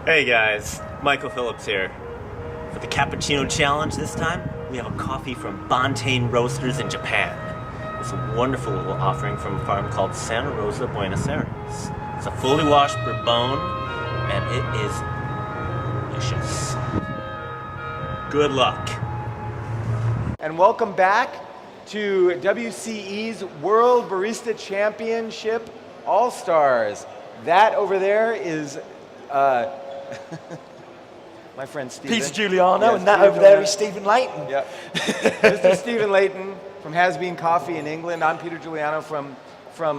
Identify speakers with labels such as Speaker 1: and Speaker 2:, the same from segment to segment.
Speaker 1: Hey guys, Michael Phillips here. For the Cappuccino Challenge this time, we have a coffee from Bontaine Roasters in Japan. It's a wonderful little offering from a farm called Santa Rosa, Buenos Aires. It's a fully washed bourbon, and it is delicious. Good luck.
Speaker 2: And welcome back to WCE's World Barista Championship All-Stars. That over there is my friend Stephen.
Speaker 3: Peter Giuliano,
Speaker 2: Yes,
Speaker 3: and that
Speaker 2: Peter
Speaker 3: over there
Speaker 2: Giuliano.
Speaker 3: is Stephen Layton.
Speaker 2: Yep. Mr. Stephen Layton from Has Bean Coffee in England. I'm Peter Giuliano from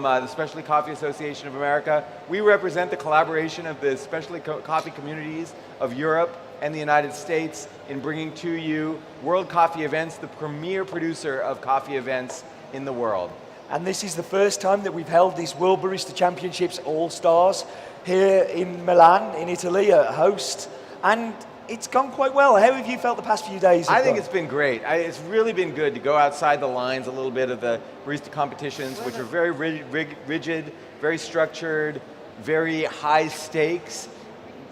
Speaker 2: the Specialty Coffee Association of America. We represent the collaboration of the specialty coffee communities of Europe and the United States in bringing to you World Coffee Events, the premier producer of coffee events in the world.
Speaker 3: And this is the first time that we've held these World Barista Championships All-Stars here in Milan, in Italy, at host. And it's gone quite well. How have you felt the past few days?
Speaker 2: I think it's been great. It's really been good to go outside the lines a little bit of the barista competitions, which are very rigid, very structured, very high stakes.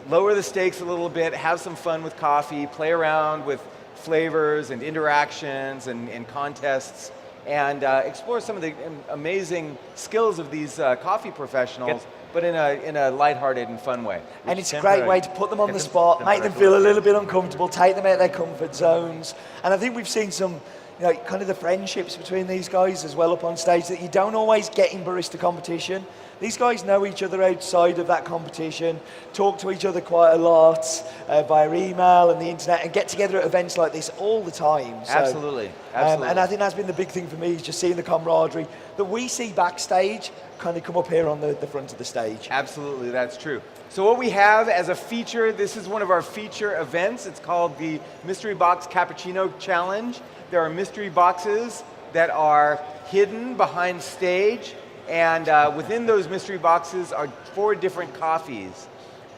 Speaker 2: Lower the stakes a little bit, have some fun with coffee, play around with flavors and interactions and contests, and explore some of the amazing skills of these coffee professionals, but in a lighthearted and fun way.
Speaker 3: And it's a great way to put them on the spot, make them feel a little bit uncomfortable, take them out of their comfort zones. And I think we've seen some, kind of the friendships between these guys as well up on stage that you don't always get in barista competition. These guys know each other outside of that competition, talk to each other quite a lot via email and the internet, and get together at events like this all the time. So,
Speaker 2: Absolutely.
Speaker 3: And I think that's been the big thing for me, is just seeing the camaraderie that we see backstage kind of come up here on the front of the stage.
Speaker 2: Absolutely, that's true. So what we have as a feature, this is one of our feature events. It's called the Mystery Box Cappuccino Challenge. There are mystery boxes that are hidden behind stage, and within those mystery boxes are 4 different coffees.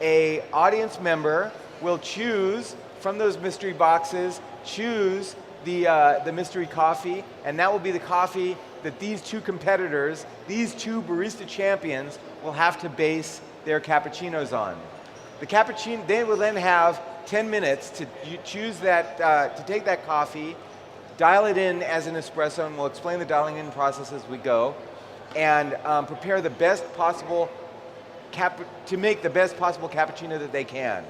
Speaker 2: An audience member will choose from those mystery boxes, choose the mystery coffee, and that will be the coffee that these 2 competitors, these 2 barista champions, will have to base their cappuccinos on. The cappuccino, they will then have 10 minutes to choose that, to take that coffee, dial it in as an espresso, and we'll explain the dialing in process as we go, and prepare the best possible to make the best possible cappuccino that they can.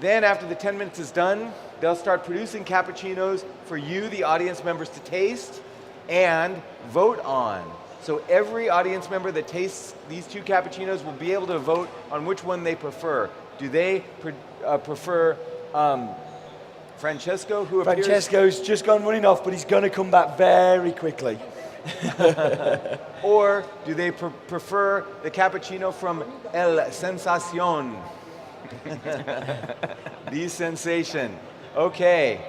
Speaker 2: Then after the 10 minutes is done, they'll start producing cappuccinos for you, the audience members, to taste and vote on. So every audience member that tastes these 2 cappuccinos will be able to vote on which one they prefer. Do they prefer Francesco, who appears...
Speaker 3: Francesco's just gone running off, but he's going to come back very quickly.
Speaker 2: Or do they prefer the cappuccino from El Sensacion? The sensation. Okay,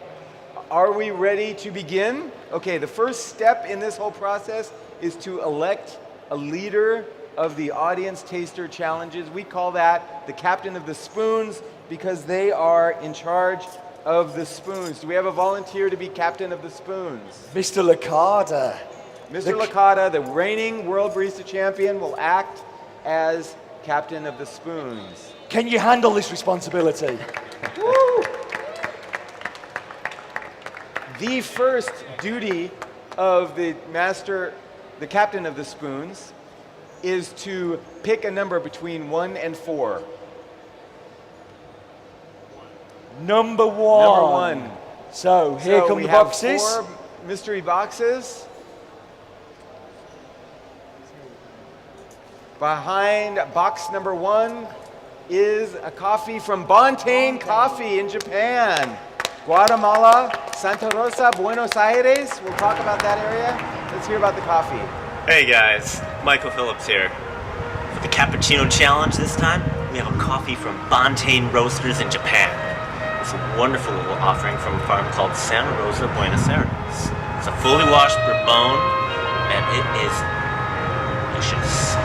Speaker 2: are we ready to begin? Okay, the first step in this whole process is to elect a leader of the audience taster challenges. We call that the captain of the spoons, because they are in charge of the spoons. Do we have a volunteer to be captain of the spoons?
Speaker 3: Mr. Licata.
Speaker 2: Mr. Licata, the reigning World Barista Champion, will act as captain of the spoons.
Speaker 3: Can you handle this responsibility?
Speaker 2: Woo! The first duty of the captain of the spoons, is to pick a number between 1 and 4.
Speaker 3: Number 1.
Speaker 2: Number 1.
Speaker 3: So here come the boxes.
Speaker 2: We have 4 mystery boxes. Behind box number 1 is a coffee from Bontaine Coffee in Japan. Guatemala, Santa Rosa, Buenos Aires. We'll talk about that area. Let's hear about the coffee.
Speaker 1: Hey guys, Michael Phillips here. For the Cappuccino Challenge this time, we have a coffee from Bontaine Roasters in Japan. It's a wonderful little offering from a farm called Santa Rosa, Buenos Aires. It's a fully washed bourbon, and it is delicious.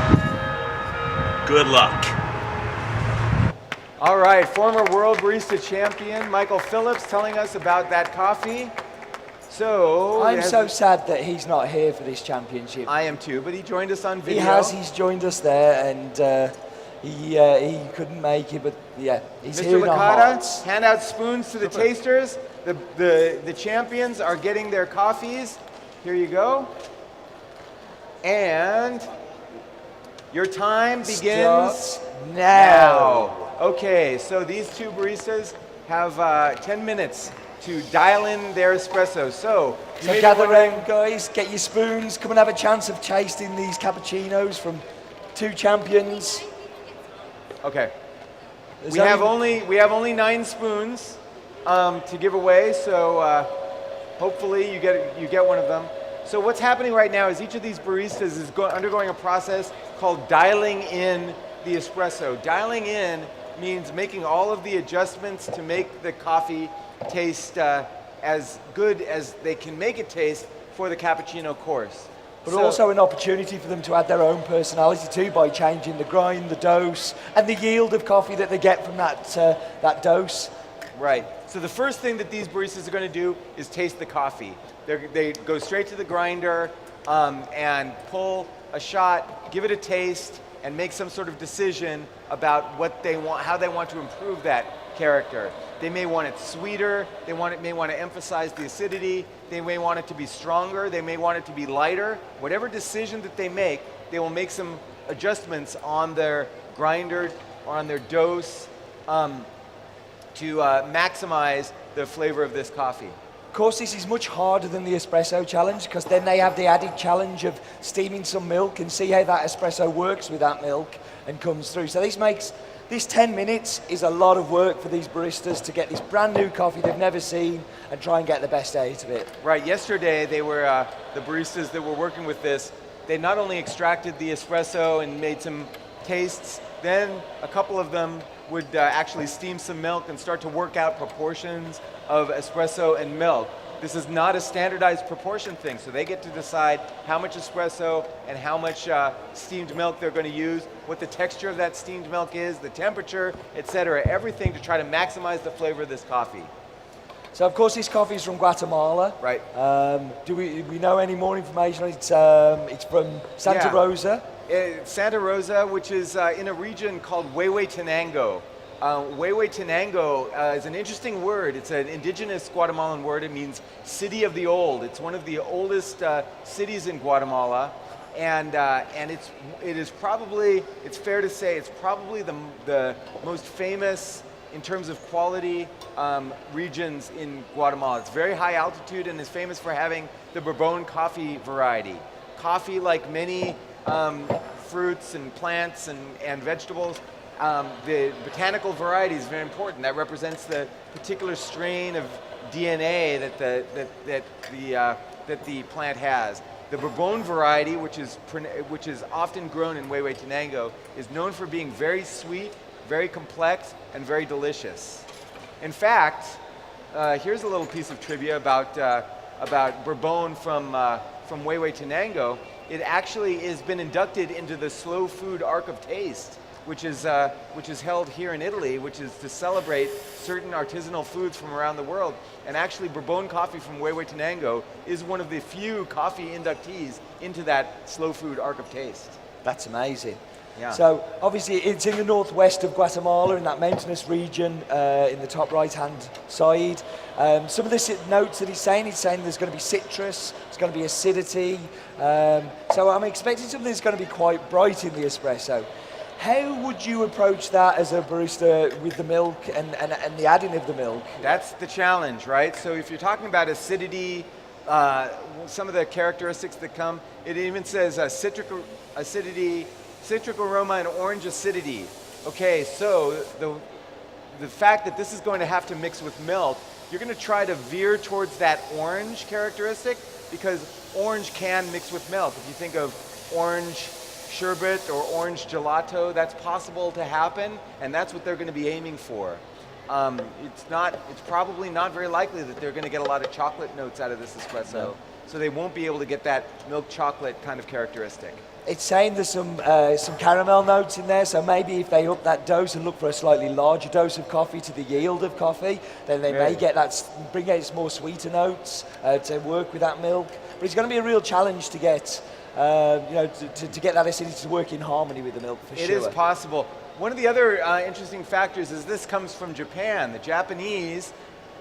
Speaker 1: Good luck.
Speaker 2: All right, former World Barista Champion Michael Phillips telling us about that coffee. So
Speaker 3: I'm so sad that he's not here for this championship.
Speaker 2: I am too, but he joined us on video.
Speaker 3: He's joined us there, and he couldn't make it, but yeah, he's
Speaker 2: Mr.
Speaker 3: here in our hearts.
Speaker 2: Licata, hand out spoons to the tasters. The champions are getting their coffees. Here you go. And your time begins
Speaker 3: Starts now.
Speaker 2: Okay, so these two baristas have 10 minutes to dial in their espresso. So
Speaker 3: gather around, guys, get your spoons, come and have a chance of tasting these cappuccinos from two champions.
Speaker 2: Okay. We have only 9 spoons to give away, so hopefully you get one of them. So what's happening right now is each of these baristas is undergoing a process called dialing in the espresso. Dialing in means making all of the adjustments to make the coffee taste as good as they can make it taste for the cappuccino course.
Speaker 3: But also an opportunity for them to add their own personality too by changing the grind, the dose, and the yield of coffee that they get from that dose.
Speaker 2: Right. So the first thing that these baristas are going to do is taste the coffee. They go straight to the grinder and pull a shot, give it a taste, and make some sort of decision about what they want, how they want to improve that character. They may want it sweeter, may want to emphasize the acidity, they may want it to be stronger, they may want it to be lighter. Whatever decision that they will make some adjustments on their grinder or on their dose to maximize the flavor of this coffee.
Speaker 3: Of course, this is much harder than the espresso challenge because then they have the added challenge of steaming some milk and see how that espresso works with that milk and comes through. So this 10 minutes is a lot of work for these baristas to get this brand new coffee they've never seen and try and get the best out of it.
Speaker 2: Right, yesterday they were, the baristas that were working with this, they not only extracted the espresso and made some tastes, then a couple of them would actually steam some milk and start to work out proportions of espresso and milk. This is not a standardized proportion thing, so they get to decide how much espresso and how much steamed milk they're going to use, what the texture of that steamed milk is, the temperature, etc. Everything to try to maximize the flavor of this coffee.
Speaker 3: So of course this coffee is from Guatemala.
Speaker 2: Right.
Speaker 3: Do we know any more information on it? It's from Santa Rosa.
Speaker 2: Santa Rosa, which is in a region called Huehuetenango. Huehuetenango is an interesting word. It's an indigenous Guatemalan word. It means city of the old. It's one of the oldest cities in Guatemala, and it's fair to say it's probably the most famous in terms of quality regions in Guatemala. It's very high altitude and is famous for having the Bourbon coffee variety. Coffee, like many fruits and plants and vegetables, the botanical variety is very important. That represents the particular strain of DNA that the plant has. The Bourbon variety, which is often grown in Huehuetenango, is known for being very sweet, very complex, and very delicious. In fact, here's a little piece of trivia about Bourbon from Huehuetenango. It actually has been inducted into the Slow Food Arc of Taste, which is held here in Italy, which is to celebrate certain artisanal foods from around the world. And actually, Bourbon coffee from Huehuetenango is one of the few coffee inductees into that Slow Food Arc of Taste.
Speaker 3: That's amazing.
Speaker 2: Yeah.
Speaker 3: So obviously it's in the northwest of Guatemala, in that mountainous region in the top right-hand side. Some of the notes that he's saying there's going to be citrus, there's going to be acidity. So I'm expecting something that's going to be quite bright in the espresso. How would you approach that as a barista with the milk and the adding of the milk?
Speaker 2: That's the challenge, right? So if you're talking about acidity, some of the characteristics that come, it even says citric acidity, citric aroma, and orange acidity. Okay, so the fact that this is going to have to mix with milk, you're going to try to veer towards that orange characteristic because orange can mix with milk. If you think of orange sherbet or orange gelato, that's possible to happen, and that's what they're going to be aiming for. It's probably not very likely that they're going to get a lot of chocolate notes out of this espresso, so they won't be able to get that milk chocolate kind of characteristic.
Speaker 3: It's saying there's some caramel notes in there, so maybe if they up that dose and look for a slightly larger dose of coffee to the yield of coffee, then they may get that, bring out some more sweeter notes to work with that milk. But it's going to be a real challenge to get to get that acidity to work in harmony with the milk for sure.
Speaker 2: It is possible. One of the other interesting factors is this comes from Japan. The Japanese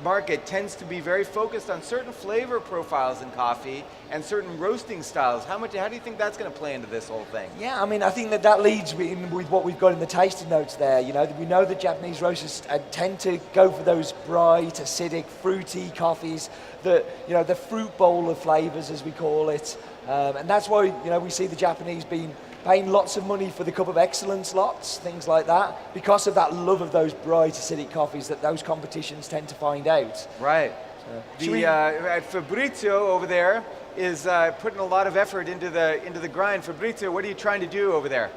Speaker 2: market tends to be very focused on certain flavor profiles in coffee and certain roasting styles. How do you think that's going to play into this whole thing?
Speaker 3: Yeah, I mean, I think that leads in with what we've got in the tasting notes there. We know that Japanese roasters tend to go for those bright, acidic, fruity coffees, the fruit bowl of flavors, as we call it. And that's why, we see the Japanese paying lots of money for the Cup of Excellence lots, things like that, because of that love of those bright, acidic coffees that those competitions tend to find out.
Speaker 2: Right. Fabrizio over there is putting a lot of effort into the grind. Fabrizio, what are you trying to do over there?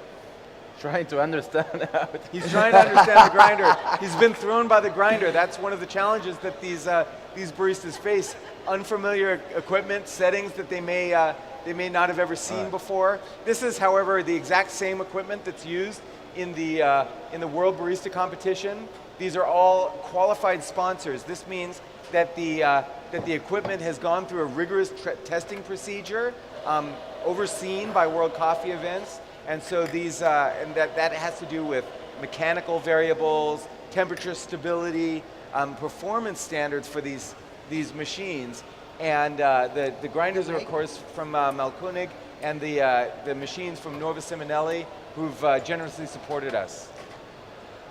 Speaker 4: Trying to understand how
Speaker 2: He's trying to understand the grinder. He's been thrown by the grinder. That's one of the challenges that these baristas face. Unfamiliar equipment, settings that they may not have ever seen before. This is, however, the exact same equipment that's used in the World Barista Competition. These are all qualified sponsors. This means that the equipment has gone through a rigorous testing procedure, overseen by World Coffee Events, and so that has to do with mechanical variables, temperature stability, performance standards for these machines. And the grinders are, of course, from Malkönig, and the machines from Nova Simonelli, who've generously supported us.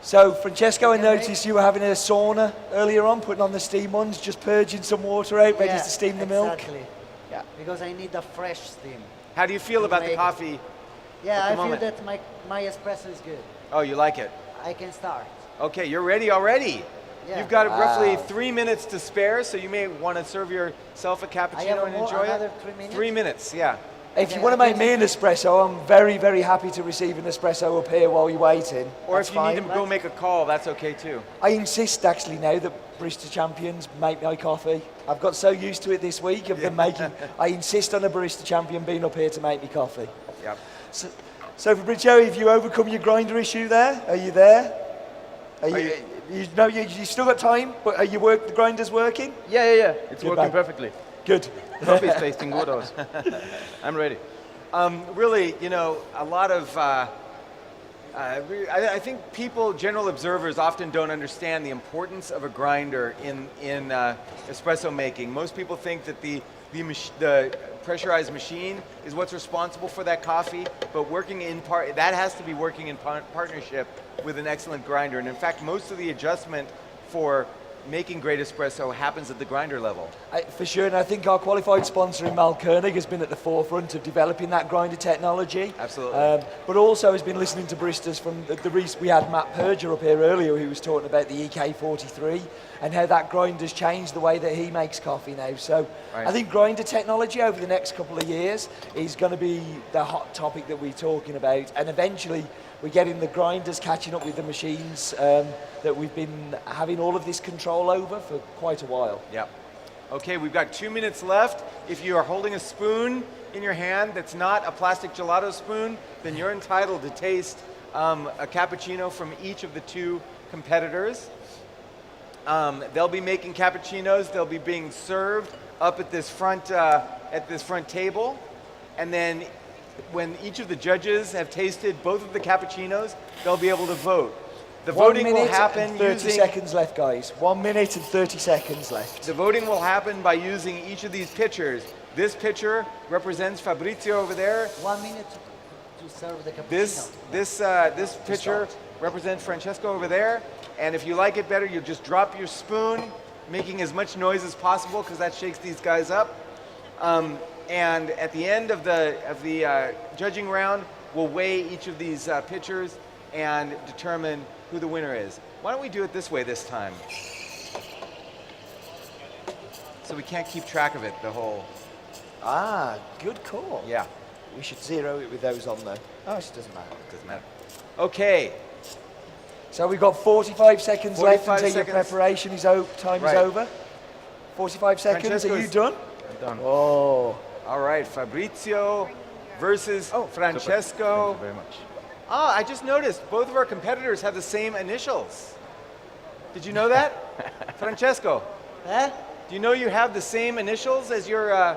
Speaker 3: So, Francesco, I noticed you were having a sauna earlier on, putting on the steam ones, just purging some water out, ready to steam the milk.
Speaker 5: Exactly. Yeah. Because I need a fresh steam.
Speaker 2: How do you feel about the coffee?
Speaker 5: Yeah,
Speaker 2: at the
Speaker 5: I
Speaker 2: moment?
Speaker 5: feel that my espresso is good.
Speaker 2: Oh, you like it?
Speaker 5: I can start.
Speaker 2: Okay, you're ready already.
Speaker 5: Yeah.
Speaker 2: You've got roughly 3 minutes to spare, so you may want to serve yourself a cappuccino and enjoy
Speaker 5: another
Speaker 2: it.
Speaker 5: 3 minutes?
Speaker 2: 3 minutes, yeah.
Speaker 3: If you want to make me an espresso, I'm very, very happy to receive an espresso up here while you're waiting.
Speaker 2: Or
Speaker 3: That's
Speaker 2: if you need
Speaker 3: fine.
Speaker 2: to go make a call, that's okay too.
Speaker 3: I insist actually now that barista champions make my coffee. I've got so used to it this week of them making. I insist on a barista champion being up here to make me coffee.
Speaker 2: Yep.
Speaker 3: So Fabrizio, have you overcome your grinder issue there? Are you there? You still got time, but are the grinder's working?
Speaker 4: Yeah. It's
Speaker 3: Good
Speaker 4: working
Speaker 3: man.
Speaker 4: perfectly.
Speaker 3: Good.
Speaker 4: Coffee's tasting good also. I'm ready.
Speaker 2: Really, a lot of, I think general observers often don't understand the importance of a grinder in espresso making. Most people think that the pressurized machine is what's responsible for that coffee, but that has to be working in partnership with an excellent grinder. And in fact, most of the adjustment for making great espresso happens at the grinder level.
Speaker 3: For sure, and I think our qualified sponsor in Malkönig has been at the forefront of developing that grinder technology.
Speaker 2: Absolutely.
Speaker 3: But also has been listening to baristas from we had Matt Perger up here earlier who was talking about the EK43 and how that grinder's changed the way that he makes coffee now. So
Speaker 2: Right.
Speaker 3: I think grinder technology over the next couple of years is going to be the hot topic that we're talking about, and eventually we're getting the grinders catching up with the machines that we've been having all of this control over for quite a while.
Speaker 2: Yep. Okay, we've got 2 minutes left. If you are holding a spoon in your hand that's not a plastic gelato spoon, then you're entitled to taste a cappuccino from each of the two competitors. They'll be making cappuccinos. They'll be being served up at this front table, and then when each of the judges have tasted both of the cappuccinos, they'll be able to vote. The voting will happen
Speaker 3: 30 seconds left, guys. 1 minute and 30 seconds left.
Speaker 2: The voting will happen by using each of these pitchers. This pitcher represents Fabrizio over there.
Speaker 5: 1 minute to serve the cappuccino.
Speaker 2: This pitcher represents Francesco over there. And if you like it better, you just drop your spoon, making as much noise as possible because that shakes these guys up. And at the end of the judging round, we'll weigh each of these pitchers and determine who the winner is. Why don't we do it this way this time? So we can't keep track of it the whole.
Speaker 3: Good call.
Speaker 2: Yeah,
Speaker 3: We should zero it with those on though. Oh, it doesn't matter.
Speaker 2: doesn't matter. Okay.
Speaker 3: So we've got 45 seconds
Speaker 2: 45
Speaker 3: left until your
Speaker 2: seconds.
Speaker 3: preparation time
Speaker 2: Right.
Speaker 3: is over. 45 seconds. Are you
Speaker 2: Francesco's-
Speaker 3: done?
Speaker 4: I'm done.
Speaker 3: Oh.
Speaker 2: All right, Fabrizio versus Francesco.
Speaker 4: Thank you very much.
Speaker 2: I just noticed both of our competitors have the same initials. Did you know that? Francesco,
Speaker 5: Eh?
Speaker 2: do you know you have the same initials as your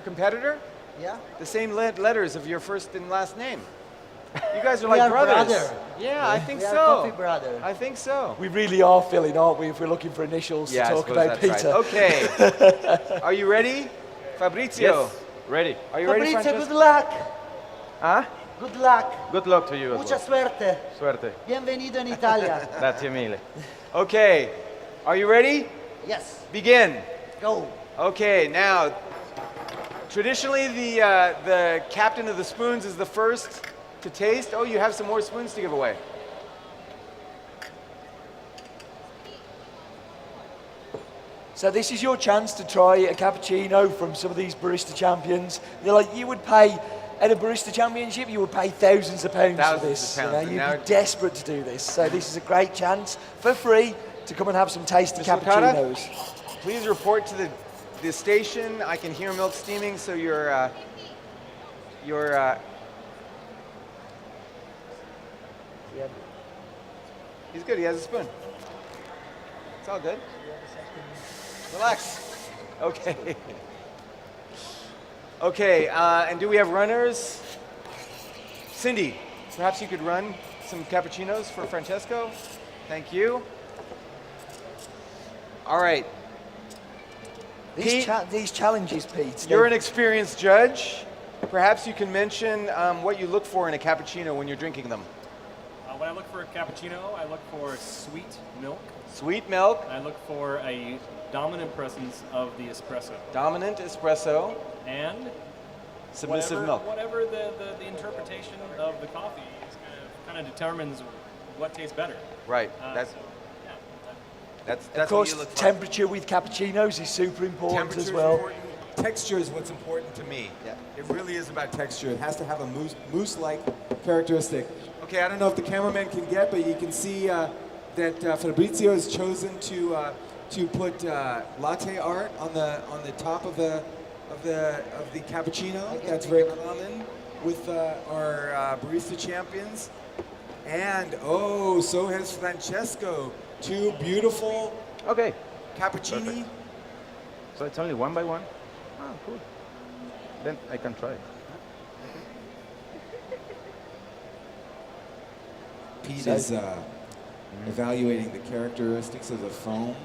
Speaker 2: competitor?
Speaker 5: Yeah?
Speaker 2: The same letters of your first and last name. You guys are
Speaker 5: We
Speaker 2: like
Speaker 5: are
Speaker 2: brothers.
Speaker 5: brother.
Speaker 2: Yeah, I think
Speaker 5: We are
Speaker 2: so.
Speaker 5: coffee brother.
Speaker 2: I think so.
Speaker 3: We really are filling, aren't we, if we're looking for initials
Speaker 4: Yeah, I
Speaker 3: to talk
Speaker 4: suppose
Speaker 3: about
Speaker 4: that's
Speaker 3: Peter.
Speaker 2: Okay. Are you ready? Fabrizio.
Speaker 4: Yes, ready.
Speaker 2: Are you ready,
Speaker 5: Fabrizio, good
Speaker 2: Francesco?
Speaker 5: luck.
Speaker 4: Huh?
Speaker 5: Good luck.
Speaker 4: Good luck to you as
Speaker 5: Mucha
Speaker 4: well.
Speaker 5: suerte.
Speaker 4: Suerte.
Speaker 5: Bienvenido in Italia.
Speaker 4: Grazie mille.
Speaker 2: Okay. Are you ready?
Speaker 5: Yes,
Speaker 2: Begin.
Speaker 5: go.
Speaker 2: Okay, now, traditionally the captain of the spoons is the first to taste. Oh, you have some more spoons to give away.
Speaker 3: So this is your chance to try a cappuccino from some of these barista champions. They're like, you would pay, at a barista championship, you would pay thousands of pounds
Speaker 2: Thousands
Speaker 3: for this.
Speaker 2: of pounds, and
Speaker 3: You'd
Speaker 2: now-
Speaker 3: be desperate to do this. So this is a great chance, for free, to come and have some tasty
Speaker 2: Mr. Okada?
Speaker 3: cappuccinos.
Speaker 2: Please report to the station. I can hear milk steaming, so your he's good. He has a spoon. It's all good. Relax. Okay. Okay. And do we have runners? Cindy, perhaps you could run some cappuccinos for Francesco. Thank you. All right. Pete?
Speaker 3: These challenges, Pete.
Speaker 2: You're an experienced judge. Perhaps you can mention what you look for in a cappuccino when you're drinking them.
Speaker 6: When I look for a cappuccino, I look for sweet milk.
Speaker 2: Sweet milk,
Speaker 6: I look for a dominant presence of the espresso.
Speaker 2: dominant espresso,
Speaker 6: And
Speaker 2: submissive
Speaker 6: whatever,
Speaker 2: milk.
Speaker 6: whatever the interpretation of the coffee is kind of determines what tastes better.
Speaker 2: Right.
Speaker 6: Uh,
Speaker 2: That's
Speaker 6: so, yeah,
Speaker 2: that's
Speaker 3: Of
Speaker 2: what
Speaker 3: course,
Speaker 2: you look for.
Speaker 3: temperature with cappuccinos is super important
Speaker 7: Temperature
Speaker 3: as
Speaker 7: is
Speaker 3: well.
Speaker 7: important. Texture is what's important to me.
Speaker 2: Yeah.
Speaker 7: It really is about texture. It has to have a mousse-like characteristic. Okay, I don't know if the cameraman can get, but you can see that Fabrizio has chosen to put latte art on the top of the cappuccino. That's very common with our barista champions. And oh, so has Francesco. Two beautiful
Speaker 4: Okay.
Speaker 7: cappuccini.
Speaker 4: Perfect. So it's only one by one? Ah, cool. Then I can try.
Speaker 7: Pete is evaluating the characteristics of the foam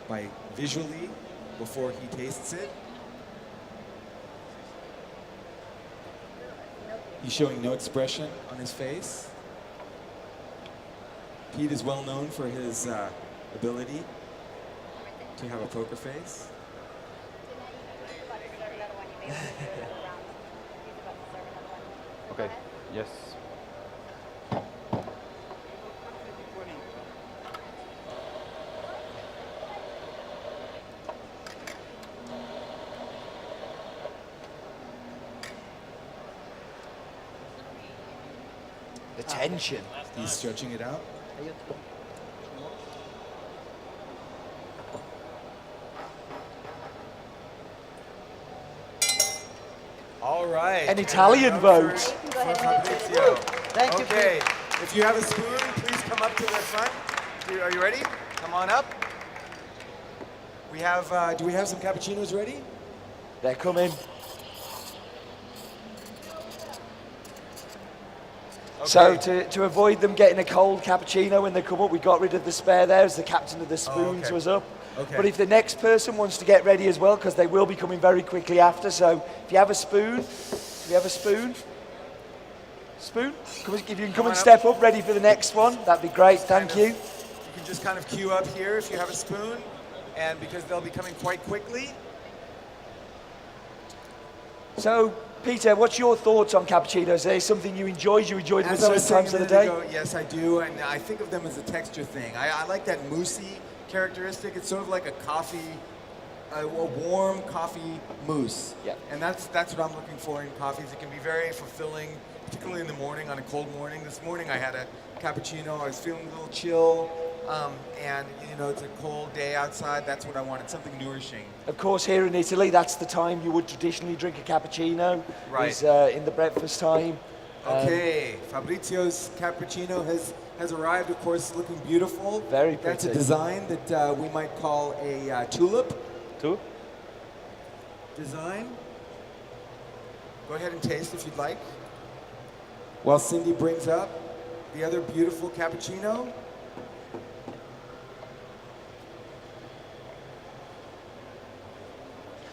Speaker 7: by visually before he tastes it. He's showing no expression on his face. Pete is well known for his ability to have a poker face.
Speaker 4: Okay. Yes.
Speaker 3: The tension.
Speaker 7: He's stretching it out.
Speaker 2: All right.
Speaker 3: An Italian
Speaker 2: Vote
Speaker 3: vote.
Speaker 2: for Fabrizio.
Speaker 5: Thank you,
Speaker 2: Okay. If you have a spoon, please come up to the front. Are you ready? Come on up.
Speaker 7: We have. Do we have some cappuccinos ready?
Speaker 3: They're coming. So to avoid them getting a cold cappuccino when they come up, we got rid of the spare there as the captain of the spoons
Speaker 7: okay.
Speaker 3: was up.
Speaker 7: Okay.
Speaker 3: But if the next person wants to get ready as well, because they will be coming very quickly after, so if you have a spoon, spoon, if you can come
Speaker 2: on
Speaker 3: and
Speaker 2: up.
Speaker 3: step up, ready for the next one, that'd be great, thank you.
Speaker 2: You can just kind of queue up here if you have a spoon, and because they'll be coming quite quickly.
Speaker 3: So, Peter, what's your thoughts on cappuccinos? Is there something you enjoyed them
Speaker 7: As I
Speaker 3: at
Speaker 7: was saying
Speaker 3: times
Speaker 7: a
Speaker 3: of the
Speaker 7: minute
Speaker 3: day?
Speaker 7: ago, yes, I do, and I think of them as a texture thing. I like that moussey characteristic. It's sort of like a coffee, a warm coffee mousse.
Speaker 3: Yeah.
Speaker 7: And that's what I'm looking for in coffees. It can be very fulfilling, particularly in the morning, on a cold morning. This morning I had a cappuccino. I was feeling a little chill, and you know, it's a cold day outside. That's what I wanted, something nourishing.
Speaker 3: Of course, here in Italy, that's the time you would traditionally drink a cappuccino,
Speaker 2: Right.
Speaker 3: is in the breakfast time.
Speaker 7: Okay, Fabrizio's cappuccino has arrived, of course, looking beautiful.
Speaker 3: Very
Speaker 7: That's a
Speaker 3: pretty.
Speaker 7: design that we might call a tulip
Speaker 4: Two?
Speaker 7: design. Go ahead and taste if you'd like. While Cindy brings up the other beautiful cappuccino.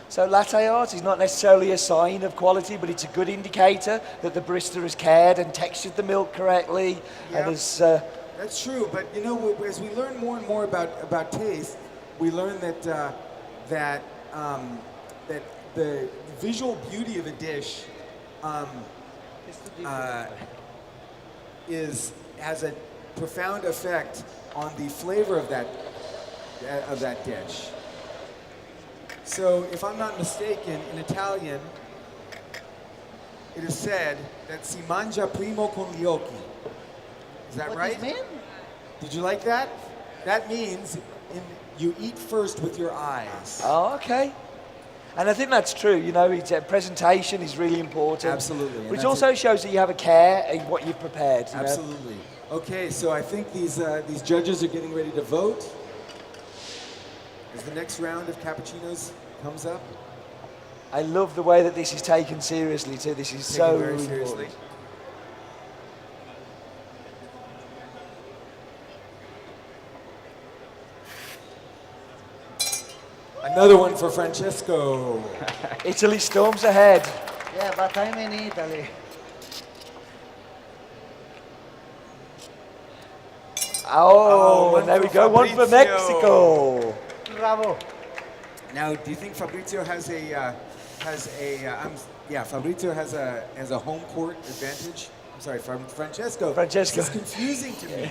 Speaker 3: So latte art is not necessarily a sign of quality, but it's a good indicator that the barista has cared and textured the milk correctly.
Speaker 7: Yeah.
Speaker 3: And has,
Speaker 7: That's true, but you know, as we learn more and more about taste, we learn that that the visual beauty of a dish has a profound effect on the flavor of that dish. So, if I'm not mistaken, in Italian, it is said that si mangia primo con gli occhi. Is that
Speaker 5: What
Speaker 7: right?
Speaker 5: does it mean?
Speaker 7: Did you like that? That means you eat first with your eyes.
Speaker 3: oh, okay. And I think that's true. You know, presentation is really important.
Speaker 7: Absolutely, and
Speaker 3: Which
Speaker 7: that's
Speaker 3: also shows that you have a care in what you've prepared. You know?
Speaker 7: Absolutely. Okay, so I think these judges are getting ready to vote. As the next round of cappuccinos comes up.
Speaker 3: I love the way that this is taken seriously too. This is so
Speaker 7: Taken very seriously.
Speaker 3: important.
Speaker 7: Another one for Francesco.
Speaker 3: Italy storms ahead.
Speaker 5: Yeah, but I'm in Italy.
Speaker 3: Oh,
Speaker 7: one
Speaker 3: and there we
Speaker 7: for
Speaker 3: go. One for
Speaker 7: Fabrizio.
Speaker 3: Mexico.
Speaker 5: Bravo.
Speaker 7: Now, do you think Fabrizio Fabrizio has a home court advantage? I'm sorry, Francesco.
Speaker 3: Francesco.
Speaker 7: This is confusing to me.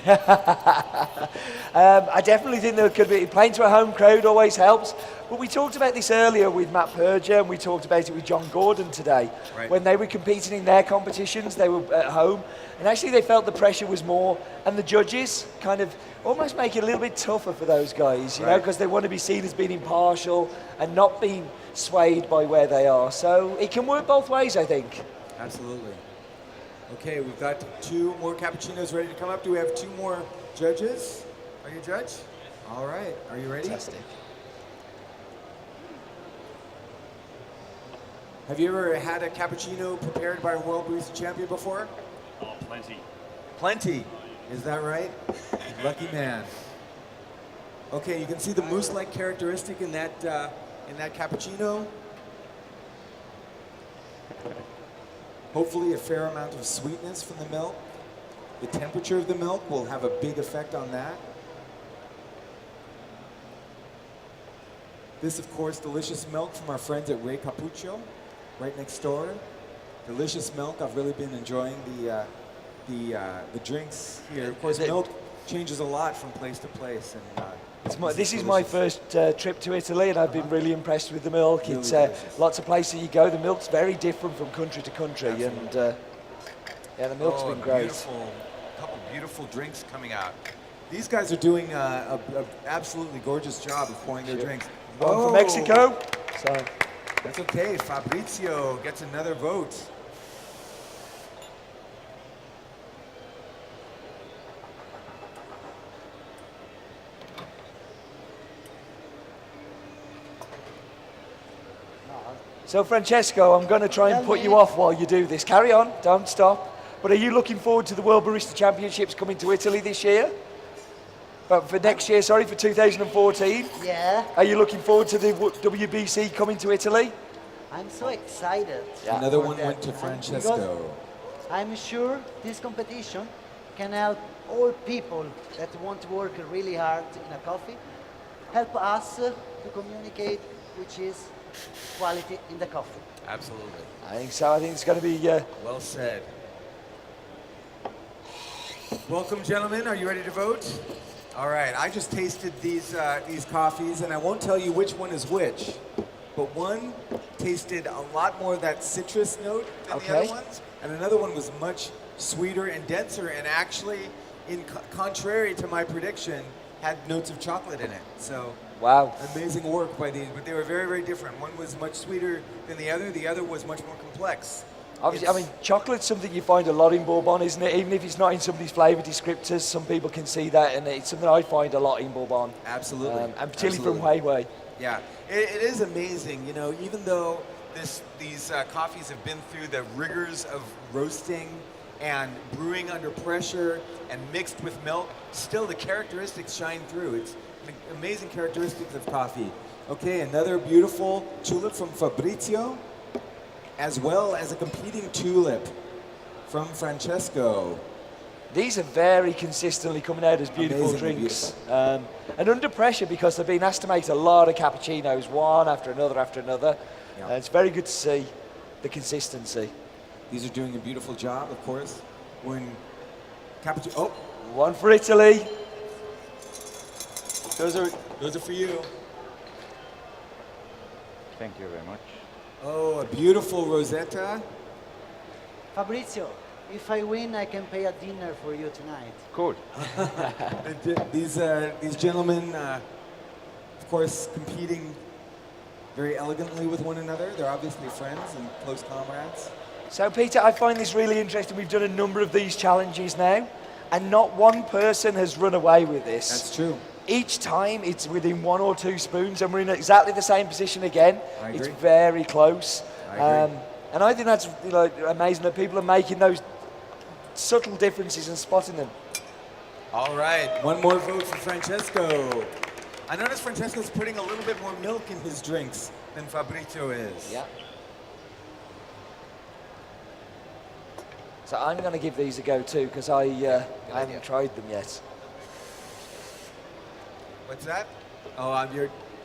Speaker 3: I definitely think there could be, playing to a home crowd always helps. But we talked about this earlier with Matt Perger, and we talked about it with John Gordon today.
Speaker 7: Right.
Speaker 3: When they were competing in their competitions, they were at home, and actually they felt the pressure was more, and the judges kind of almost make it a little bit tougher for those guys, you know,
Speaker 7: Right.
Speaker 3: because they want to be seen as being impartial and not being swayed by where they are. So it can work both ways, I think.
Speaker 7: Absolutely. Okay, we've got 2 more cappuccinos ready to come up. Do we have 2 more judges? Are you a judge? All right. Are you ready?
Speaker 3: Fantastic.
Speaker 7: Have you ever had a cappuccino prepared by a World Barista champion before?
Speaker 6: Oh, plenty.
Speaker 7: Plenty. Is that right? Lucky man. Okay, you can see the mousse-like characteristic in that cappuccino. Hopefully a fair amount of sweetness from the milk. The temperature of the milk will have a big effect on that. This, of course, delicious milk from our friends at Ray Cappuccino, right next door. Delicious milk. I've really been enjoying the drinks here. Of course, milk changes a lot from place to place, and
Speaker 3: This is my first trip to Italy, and I've been really impressed with the milk.
Speaker 7: Really
Speaker 3: It's
Speaker 7: delicious.
Speaker 3: lots of places you go, the milk's very different from country to country, and yeah, the milk's been great.
Speaker 7: Beautiful, couple beautiful drinks coming out. These guys are doing a absolutely gorgeous job of pouring their drinks.
Speaker 3: One
Speaker 7: Whoa.
Speaker 3: for Mexico. So
Speaker 7: That's okay. Fabrizio gets another vote.
Speaker 3: So Francesco, I'm going to try and put you off while you do this. Carry on, don't stop. But are you looking forward to the World Barista Championships coming to Italy this year? For next year, sorry, for 2014?
Speaker 5: Yeah,
Speaker 3: Are you looking forward to the WBC coming to Italy?
Speaker 5: I'm so excited.
Speaker 3: Yeah.
Speaker 7: Another
Speaker 5: for
Speaker 7: one
Speaker 5: that.
Speaker 7: went to
Speaker 5: And
Speaker 7: Francesco.
Speaker 5: because I'm sure this competition can help all people that want to work really hard in a coffee, help us to communicate which is quality in the coffee.
Speaker 7: Absolutely.
Speaker 3: I think so. I think it's going to be...
Speaker 7: Well said. Welcome, gentlemen. Are you ready to vote? All right. I just tasted these coffees, and I won't tell you which one is which, but one tasted a lot more of that citrus note than the
Speaker 3: Okay.
Speaker 7: other ones, and another one was much sweeter and denser, and actually, contrary to my prediction, had notes of chocolate in it. So.
Speaker 3: Wow.
Speaker 7: Amazing work by these, but they were very, very different. One was much sweeter than the other was much more complex.
Speaker 3: Obviously, I mean, chocolate's something you find a lot in Bourbon, isn't it? Even if it's not in somebody's flavour descriptors, some people can see that, and it's something I find a lot in Bourbon.
Speaker 7: Absolutely.
Speaker 3: And particularly
Speaker 7: Absolutely.
Speaker 3: from Weiwei.
Speaker 7: Yeah, it is amazing, you know, even though
Speaker 2: these coffees have been through the rigors of roasting and brewing under pressure and mixed with milk, still the characteristics shine through. It's amazing characteristics of coffee. Okay, another beautiful tulip from Fabrizio, as well as a competing tulip from Francesco.
Speaker 3: These are very consistently coming out as beautiful
Speaker 2: Amazingly
Speaker 3: drinks. And under pressure, because they've been asked to make a lot of cappuccinos, one after another after another.
Speaker 2: Yeah.
Speaker 3: It's very good to see the consistency.
Speaker 2: These are doing a beautiful job, of course. We're in cappuccino. Oh,
Speaker 3: One for Italy.
Speaker 2: those are for you.
Speaker 4: Thank you very much.
Speaker 2: Oh, a beautiful Rosetta.
Speaker 5: Fabrizio, if I win, I can pay a dinner for you tonight.
Speaker 4: Cool.
Speaker 2: These gentlemen, of course, competing very elegantly with one another. They're obviously friends and close comrades.
Speaker 3: So Peter, I find this really interesting. We've done a number of these challenges now, and not one person has run away with this.
Speaker 2: That's true.
Speaker 3: Each time it's within 1 or 2 spoons, and we're in exactly the same position again.
Speaker 2: I
Speaker 3: It's
Speaker 2: agree.
Speaker 3: very close.
Speaker 2: I agree.
Speaker 3: And I think that's amazing that people are making those subtle differences and spotting them.
Speaker 2: All right, one more vote for Francesco. I noticed Francesco's putting a little bit more milk in his drinks than Fabrizio is.
Speaker 3: Yeah. So I'm going to give these a go too, because I haven't tried them yet.
Speaker 2: What's that? Oh,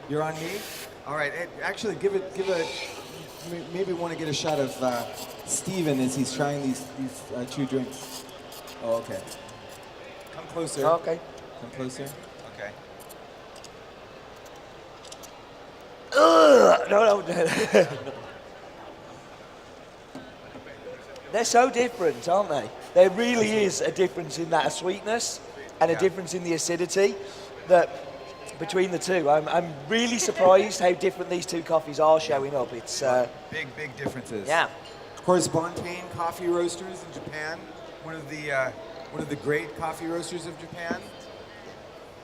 Speaker 2: you're on me. All right. Actually, give a. Maybe want to get a shot of Steven as he's trying these 2 drinks. Oh, okay. Come closer.
Speaker 3: Okay.
Speaker 2: Come closer. Okay.
Speaker 3: Ugh! No. They're so different, aren't they? There really is a difference in that sweetness and a difference in the acidity that between the two. I'm really surprised how different these 2 coffees are showing up. It's
Speaker 2: Big differences.
Speaker 3: yeah.
Speaker 2: Of course, Bontain Coffee Roasters in Japan, one of the great coffee roasters of Japan.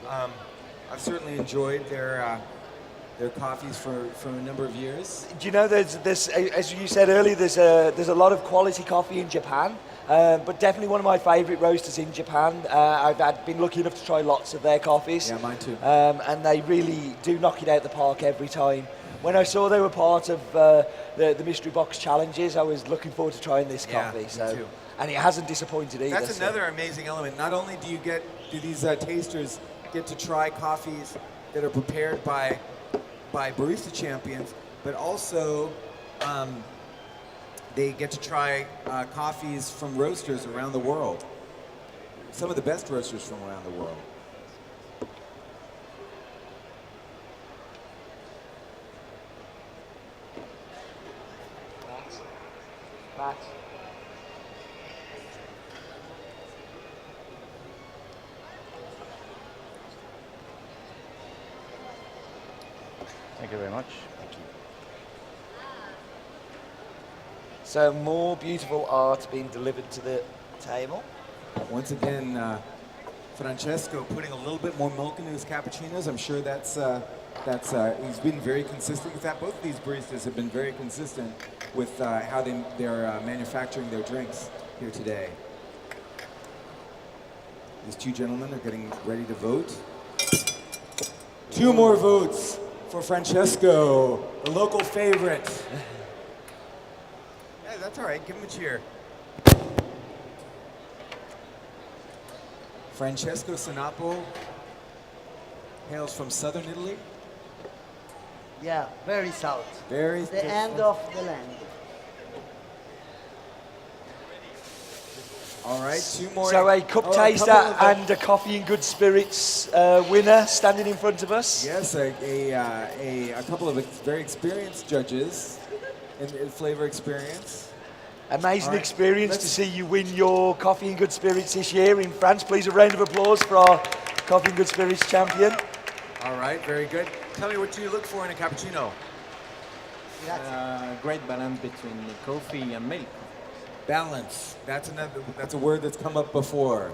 Speaker 2: I've certainly enjoyed their coffees for a number of years.
Speaker 3: Do you know there's as you said earlier, there's a lot of quality coffee in Japan, but definitely one of my favourite roasters in Japan. I've been lucky enough to try lots of their coffees.
Speaker 2: Yeah, mine too.
Speaker 3: And they really do knock it out the park every time. When I saw they were part of the mystery box challenges, I was looking forward to trying this coffee.
Speaker 2: me
Speaker 3: So,
Speaker 2: too.
Speaker 3: and it hasn't disappointed either.
Speaker 2: That's another amazing element. Not only do these tasters get to try coffees that are prepared by barista champions, but also they get to try coffees from roasters around the world. Some of the best roasters from around the world.
Speaker 3: Matt.
Speaker 4: Thank you very much.
Speaker 3: So more beautiful art being delivered to the table.
Speaker 2: Once again, Francesco putting a little bit more milk into his cappuccinos. I'm sure he's been very consistent with that. Both of these baristas have been very consistent with how they're manufacturing their drinks here today. These 2 gentlemen are getting ready to vote. 2 more votes for Francesco, the local favorite. Yeah, that's all right. Give him a cheer. Francesco Sanapo hails from southern Italy.
Speaker 5: Yeah, very south.
Speaker 2: Very
Speaker 5: The end of the land.
Speaker 2: All right, 2 more.
Speaker 3: So a cup taster and a coffee and good spirits winner standing in front of us.
Speaker 2: Yes, a couple of very experienced judges in flavor experience.
Speaker 3: Amazing
Speaker 2: All right,
Speaker 3: experience to see you win your coffee and good spirits this year in France. Please a round of applause for our coffee and good spirits champion.
Speaker 2: All right, very good. Tell me what do you look for in a cappuccino?
Speaker 8: Great balance between coffee and milk.
Speaker 2: Balance. That's a word that's come up before.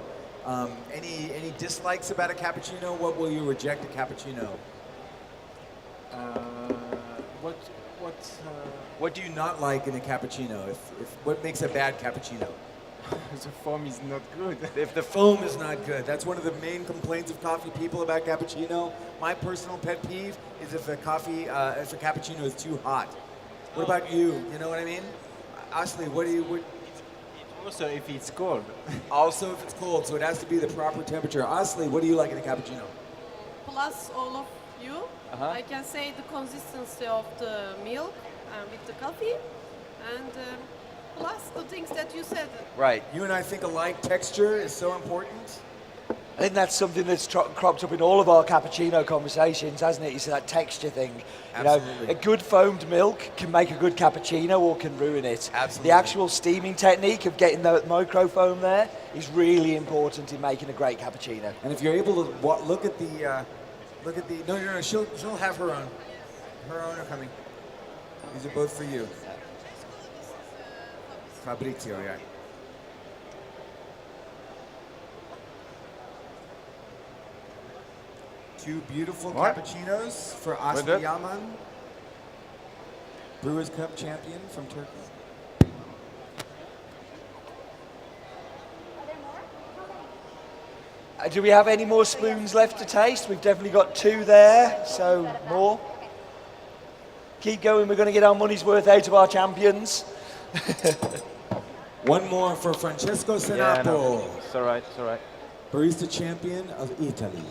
Speaker 2: Any dislikes about a cappuccino? What will you reject a cappuccino?
Speaker 8: What
Speaker 7: What do you not like in a cappuccino? What makes a bad cappuccino?
Speaker 4: The foam is not good.
Speaker 7: If the foam is not good, that's one of the main complaints of coffee people about cappuccino. My personal pet peeve is if a cappuccino is too hot. What about you? You know what I mean? Ashley, what do you?
Speaker 4: Also, if it's cold.
Speaker 7: Also, if it's cold, so it has to be the proper temperature. Ashley, what do you like in a cappuccino?
Speaker 9: Plus all of you, I can say the consistency of the milk with the coffee, and plus the things that you said.
Speaker 2: Right.
Speaker 7: You and I think alike. Texture is so important.
Speaker 3: I think that's something that's cropped up in all of our cappuccino conversations, hasn't it? It's that texture thing. You know,
Speaker 7: Absolutely.
Speaker 3: a good foamed milk can make a good cappuccino or can ruin it.
Speaker 7: Absolutely.
Speaker 3: The actual steaming technique of getting the micro foam there is really important in making a great cappuccino.
Speaker 7: And if you're able to look at the, no, she'll have her own. Her own are coming. These are both for you. Fabrizio, yeah. Two beautiful cappuccinos for Asli Yaman, Brewers Cup champion from Turkey.
Speaker 3: Do we have any more spoons left to taste? We've definitely got 2 there, so more. Keep going, we're going to get our money's worth out of our champions.
Speaker 7: One more for Francesco Sanapo,
Speaker 4: Yeah, no. It's all right, it's all right.
Speaker 7: barista champion of Italy.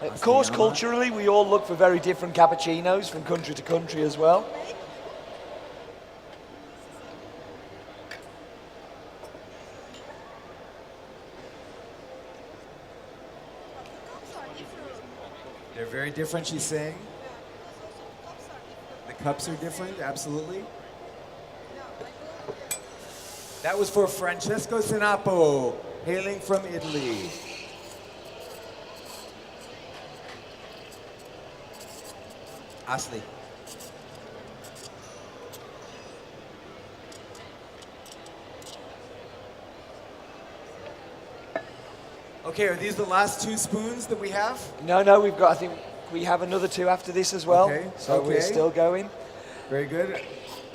Speaker 3: Of course, culturally, we all look for very different cappuccinos from country to country as well.
Speaker 7: They're very different, she's saying. The cups are different, absolutely. That was for Francesco Sanapo, hailing from Italy. Asli. Okay, are these the last 2 spoons that we have?
Speaker 3: No, we've got, I think we have another 2 after this as well.
Speaker 7: Okay,
Speaker 3: So we're still going.
Speaker 7: Very good.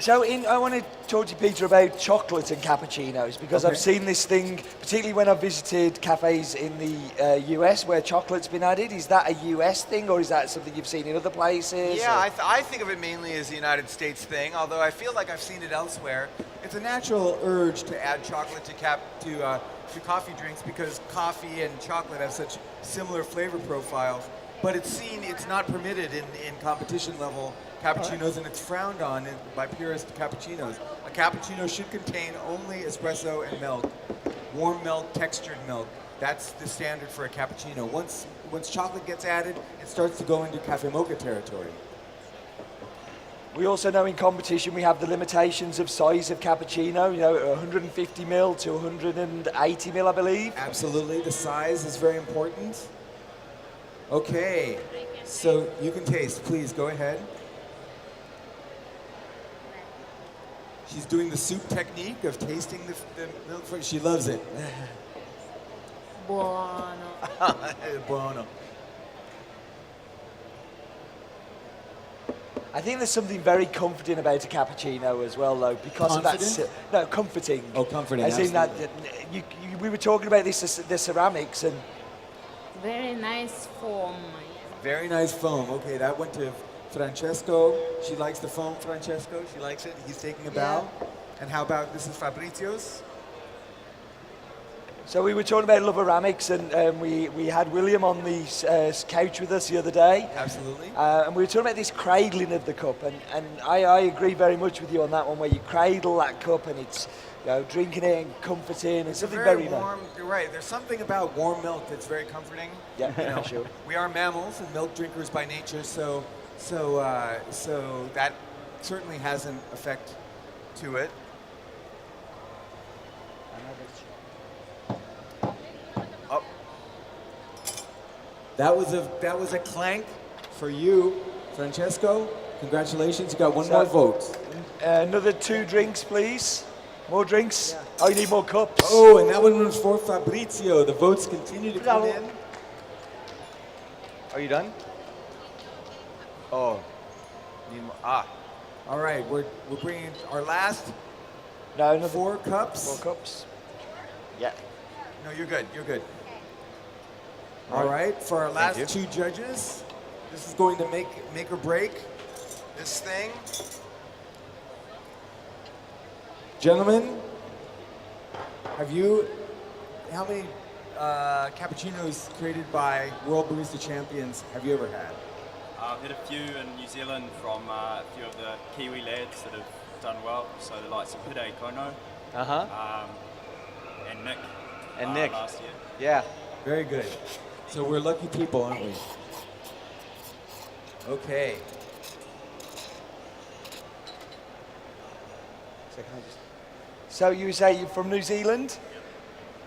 Speaker 3: So I want to talk to you, Peter, about chocolate and cappuccinos, because I've seen this thing, particularly when I've visited cafes in the US where chocolate's been added. Is that a US thing, or is that something you've seen in other places?
Speaker 2: Yeah, I think of it mainly as a United States thing, although I feel like I've seen it elsewhere.
Speaker 7: It's a natural urge to add chocolate to coffee drinks because coffee and chocolate have such similar flavor profiles. But it's not permitted in competition level cappuccinos, and it's frowned on by purist cappuccinos. A cappuccino should contain only espresso and milk, warm milk, textured milk. That's the standard for a cappuccino. Once chocolate gets added, it starts to go into cafe mocha territory.
Speaker 3: We also know in competition we have the limitations of size of cappuccino, 150 ml to 180 ml, I believe.
Speaker 7: Absolutely, the size is very important. Okay, so you can taste, please go ahead. She's doing the soup technique of tasting the milk. She loves it.
Speaker 9: Buono.
Speaker 7: Buono.
Speaker 3: I think there's something very comforting about a cappuccino as well, though, because of that. No, comforting.
Speaker 7: Oh, comforting.
Speaker 3: As in that,
Speaker 7: absolutely.
Speaker 3: we were talking about this, the ceramics, and
Speaker 10: Very nice foam.
Speaker 7: Very nice foam. Okay, that went to Francesco. She likes the foam, Francesco. She likes it. He's taking a bow. And how about, this is Fabrizio's?
Speaker 3: so we were talking about Loveramics, and we had William on the couch with us the other day.
Speaker 7: Absolutely.
Speaker 3: And we were talking about this cradling of the cup, and I agree very much with you on that one, where you cradle that cup and it's drinking it and comforting and something very
Speaker 2: warm. You're right. There's something about warm milk that's very comforting.
Speaker 3: Yeah, sure.
Speaker 7: We are mammals and milk drinkers by nature, so that certainly has an effect
Speaker 2: To it.
Speaker 7: Oh. That was a clank for you, Francesco. Congratulations, you got one more vote.
Speaker 3: Another 2 drinks, please. More drinks? Yeah. Oh, you need more cups.
Speaker 7: Oh, and that one was for Fabrizio. The votes continue to come in.
Speaker 2: Are you done? Oh. Need more. Ah.
Speaker 7: All right, we're bringing our last
Speaker 3: No, another
Speaker 7: 4 cups.
Speaker 3: 4 cups. Yeah.
Speaker 2: No, you're good. You're good.
Speaker 7: All right, for our last
Speaker 2: you.
Speaker 7: 2 judges, this is going to make or break this thing. Gentlemen, how many cappuccinos created by World Barista Champions have you ever had?
Speaker 11: I've had a few in New Zealand from a few of the Kiwi lads that have done well, so the likes of Hide Kono and Nick.
Speaker 2: Nick.
Speaker 11: Last year.
Speaker 2: Yeah.
Speaker 7: Very good. So we're lucky people, aren't we? Okay.
Speaker 3: So you say you're from New Zealand?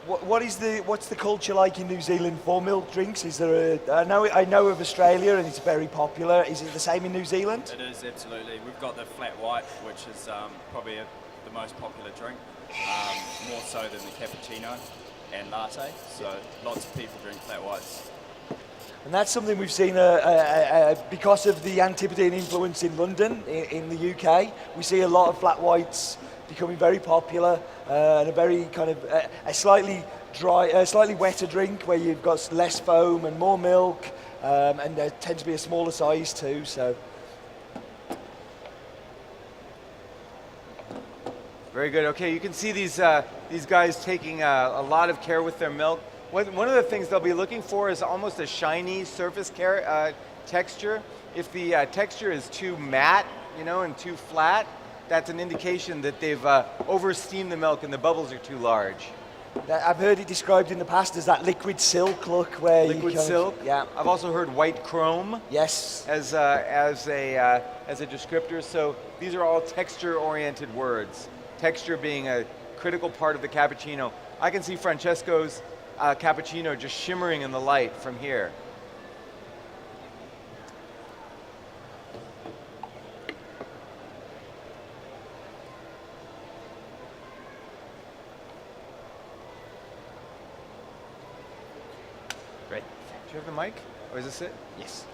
Speaker 3: What's the culture like in New Zealand for milk drinks? Is there I know of Australia and it's very popular. Is it the same in New Zealand?
Speaker 11: It is, absolutely. We've got the flat white, which is probably the most popular drink, more so than the cappuccino and latte. So lots of people drink flat whites.
Speaker 3: And that's something we've seen because of the Antipodean influence in London, in the UK. We see a lot of flat whites becoming very popular and a very kind of a slightly dry, slightly wetter drink where you've got less foam and more milk, and there tends to be a smaller size too. So.
Speaker 2: Very good. Okay, you can see these guys taking a lot of care with their milk. One of the things they'll be looking for is almost a shiny surface texture. If the texture is too matte, and too flat, that's an indication that they've over-steamed the milk and the bubbles are too large.
Speaker 3: I've heard it described in the past as that liquid silk look, where
Speaker 2: liquid silk. Yeah. I've also heard white chrome.
Speaker 3: Yes.
Speaker 2: As a descriptor. So these are all texture-oriented words. Texture being a critical part of the cappuccino. I can see Francesco's cappuccino just shimmering in the light from here. Great. Do you have the mic? Or is this it?
Speaker 3: Yes.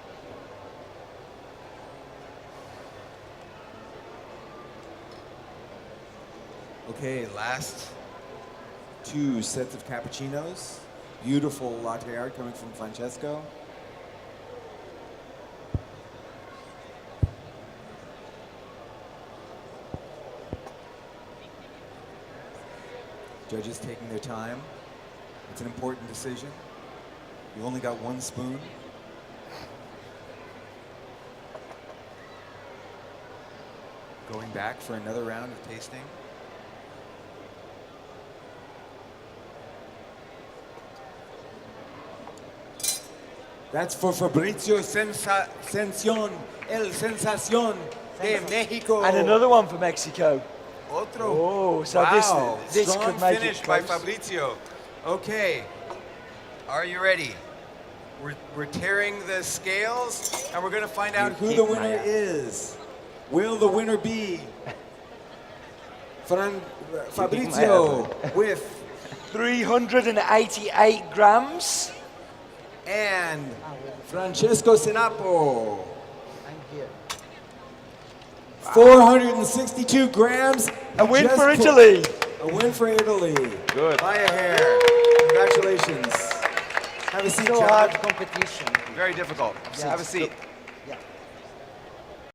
Speaker 7: Okay, last 2 sets of cappuccinos. Beautiful latte art coming from Francesco. Judges taking their time. It's an important decision. You've only got 1 spoon. Going back for another round of tasting. That's for Fabrizio Sencion, El Sensación de México.
Speaker 3: And another one for Mexico.
Speaker 2: Otro.
Speaker 3: Oh, so
Speaker 2: wow.
Speaker 3: this
Speaker 2: Strong
Speaker 3: could make
Speaker 2: finish
Speaker 3: it
Speaker 2: by
Speaker 3: close.
Speaker 2: Fabrizio. Okay, are you ready? We're tearing the scales, and we're going to find out
Speaker 7: who the winner is. Will the winner be Fabrizio with
Speaker 3: 388 grams?
Speaker 7: And Francesco Sanapo.
Speaker 5: I'm here.
Speaker 7: 462 grams.
Speaker 3: A win for Italy.
Speaker 7: A win for Italy.
Speaker 2: Good.
Speaker 7: By a hair. Congratulations. Have a seat,
Speaker 5: So
Speaker 7: John.
Speaker 5: hard competition.
Speaker 2: Very difficult.
Speaker 5: Yeah.
Speaker 2: Have a seat.